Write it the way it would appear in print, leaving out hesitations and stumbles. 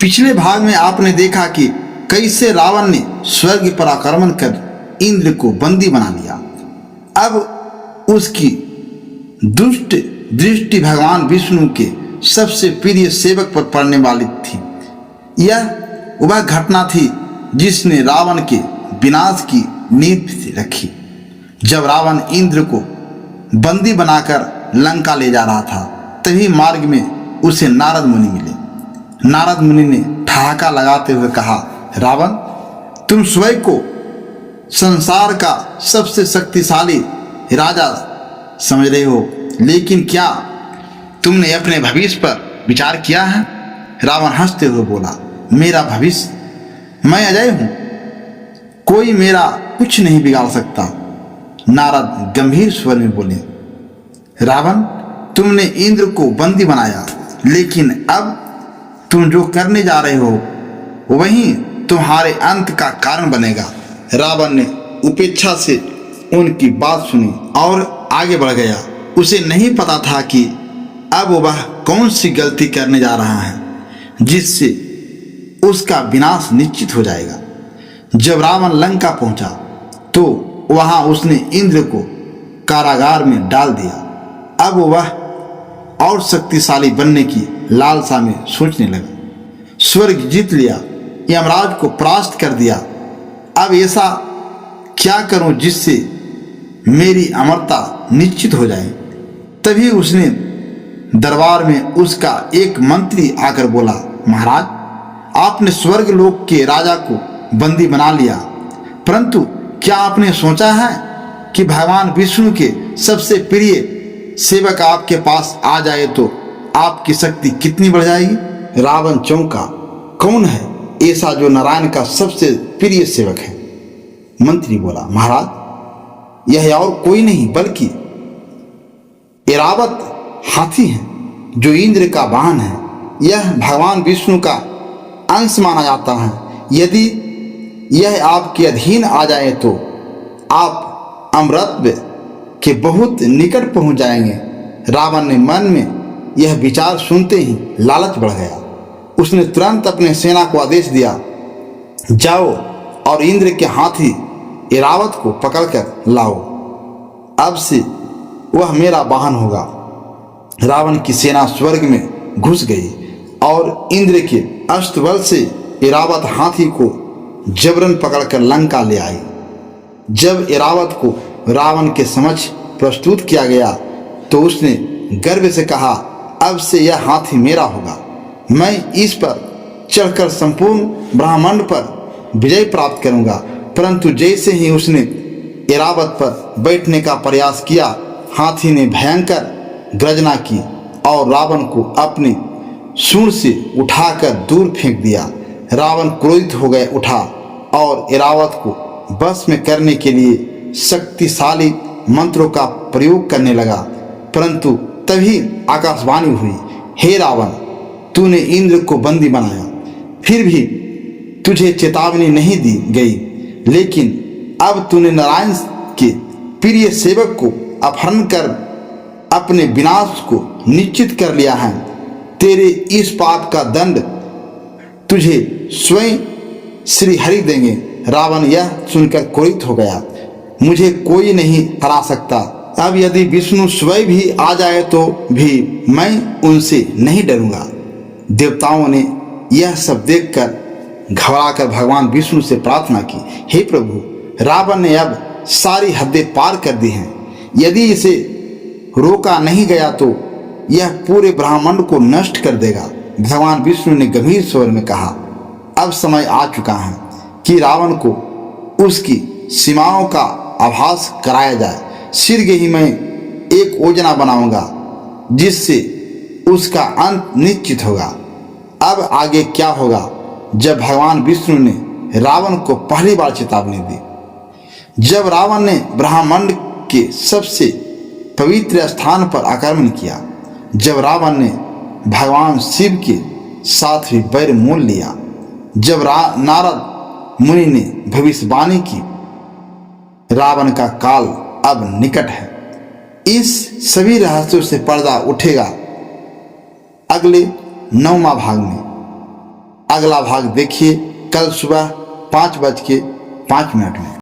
पिछले भाग में आपने देखा कि कैसे रावण ने स्वर्ग पर आक्रमण कर इंद्र को बंदी बना लिया। अब उसकी दुष्ट दृष्टि भगवान विष्णु के सबसे प्रिय सेवक पर पड़ने वाली थी। यह वह घटना थी जिसने रावण के विनाश की नींव रखी। जब रावण इंद्र को बंदी बनाकर लंका ले जा रहा था, तभी मार्ग में उसे नारद मुनि मिले। नारद मुनि ने ठहाका लगाते हुए कहा, रावण, तुम स्वयं को संसार का सबसे शक्तिशाली राजा समझ रहे हो, लेकिन क्या तुमने अपने भविष्य पर विचार किया है? रावण हंसते हुए बोला, मेरा भविष्य? मैं अजय हूं, कोई मेरा कुछ नहीं बिगाड़ सकता। नारद गंभीर स्वर में बोले, रावण, तुमने इंद्र को बंदी बनाया, लेकिन अब तुम जो करने जा रहे हो वही तुम्हारे अंत का कारण बनेगा। रावण ने उपेक्षा से उनकी बात सुनी और आगे बढ़ गया। उसे नहीं पता था कि अब वह कौन सी गलती करने जा रहा है जिससे उसका विनाश निश्चित हो जाएगा। जब रावण लंका पहुंचा तो वहां उसने इंद्र को कारागार में डाल दिया। अब वह और शक्तिशाली बनने की लालसा में सोचने लगा। स्वर्ग जीत लिया, यमराज को परास्त कर दिया, अब ऐसा क्या करूं जिससे मेरी अमरता निश्चित हो जाए। तभी उसने दरबार में उसका एक मंत्री आकर बोला, महाराज, आपने स्वर्ग लोक के राजा को बंदी बना लिया, परंतु क्या आपने सोचा है कि भगवान विष्णु के सबसे प्रिय सेवक आपके पास आ जाए तो आपकी शक्ति कितनी बढ़ जाएगी? रावण चौंका, कौन है ऐसा जो नारायण का सबसे प्रिय सेवक है? मंत्री बोला, महाराज, यह और कोई नहीं बल्कि ऐरावत हाथी है जो इंद्र का वाहन है। यह भगवान विष्णु का अंश माना जाता है। यदि यह आपके अधीन आ जाए तो आप अमरत्व के बहुत निकट पहुंच जाएंगे। रावण ने मन में यह विचार सुनते ही लालच बढ़ गया। उसने तुरंत अपने सेना को आदेश दिया, जाओ और इंद्र के हाथी ऐरावत को पकड़कर लाओ, अब से वह मेरा वाहन होगा। रावण की सेना स्वर्ग में घुस गई और इंद्र के अष्टबल से ऐरावत हाथी को जबरन पकड़कर लंका ले आई। जब ऐरावत को रावण के समक्ष प्रस्तुत किया गया तो उसने गर्व से कहा, अब से यह हाथी मेरा होगा। मैं इस पर चढ़कर संपूर्ण ब्रह्मांड पर विजय प्राप्त करूंगा। परंतु जैसे ही उसने ऐरावत पर बैठने का प्रयास किया, हाथी ने भयंकर गर्जना की और रावण को अपनी सूंड से उठाकर दूर फेंक दिया। रावण क्रोधित हो गए उठा और ऐरावत को बस में करने के लिए शक्तिशाली मंत्रों का प्रयोग करने लगा। परंतु तभी आकाशवाणी हुई, हे रावण, तूने इंद्र को बंदी बनाया, फिर भी तुझे चेतावनी नहीं दी गई, लेकिन अब तूने नारायण के प्रिय सेवक को अपहरण कर अपने विनाश को निश्चित कर लिया है। तेरे इस पाप का दंड तुझे स्वयं श्री हरि देंगे। रावण यह सुनकर क्रोधित हो गया, मुझे कोई नहीं हरा सकता। अब यदि विष्णु स्वयं भी आ जाए तो भी मैं उनसे नहीं डरूंगा। देवताओं ने यह सब देखकर घबराकर भगवान विष्णु से प्रार्थना की, हे प्रभु, रावण ने अब सारी हदें पार कर दी हैं। यदि इसे रोका नहीं गया तो यह पूरे ब्रह्मांड को नष्ट कर देगा। भगवान विष्णु ने गंभीर स्वर में कहा, अब समय आ चुका है कि रावण को उसकी सीमाओं का आभास कराया जाए। शीघ्र ही मैं एक योजना बनाऊंगा जिससे उसका अंत निश्चित होगा। अब आगे क्या होगा? जब भगवान विष्णु ने रावण को पहली बार चेतावनी दी, जब रावण ने ब्रह्मांड के सबसे पवित्र स्थान पर आक्रमण किया, जब रावण ने भगवान शिव के साथ भी बैर मोल लिया, जब नारद मुनि ने भविष्यवाणी की, रावण का काल अब निकट है। इस सभी रहस्यों से पर्दा उठेगा अगले 9वां भाग में। अगला भाग देखिए कल सुबह 5:05 में।